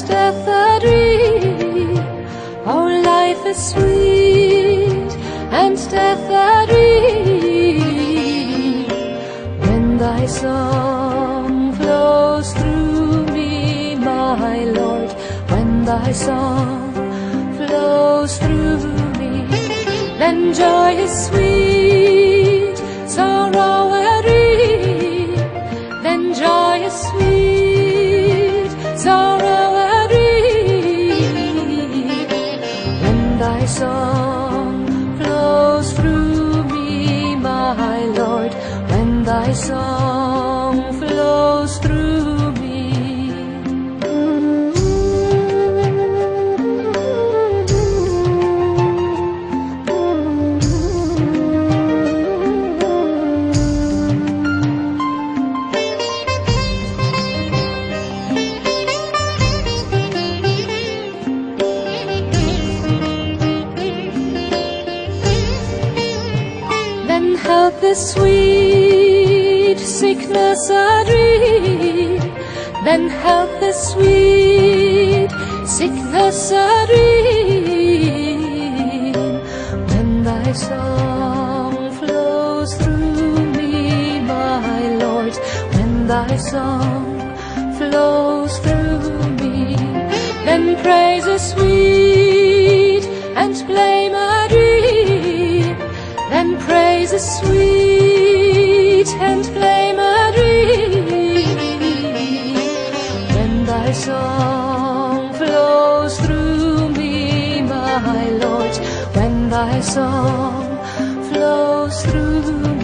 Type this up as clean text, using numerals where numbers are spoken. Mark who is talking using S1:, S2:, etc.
S1: death a dream? Oh, life is sweet and death a dream, when thy song flows through me, my Lord, when thy song flows through me. Then joy is sweet, sorrow a dream. Then joy is sweet, sorrow a dream, when thy song flows through me, my Lord, when thy song flows through me. Then health is sweet, sickness a dream. Then health is sweet, sickness a dream, when thy song flows through me, my Lord, when thy song flows through me. Then praise is sweet and blame a dream. Then praise is sweet and blame a dream, when thy song flows through me, my Lord, when thy song flows through me.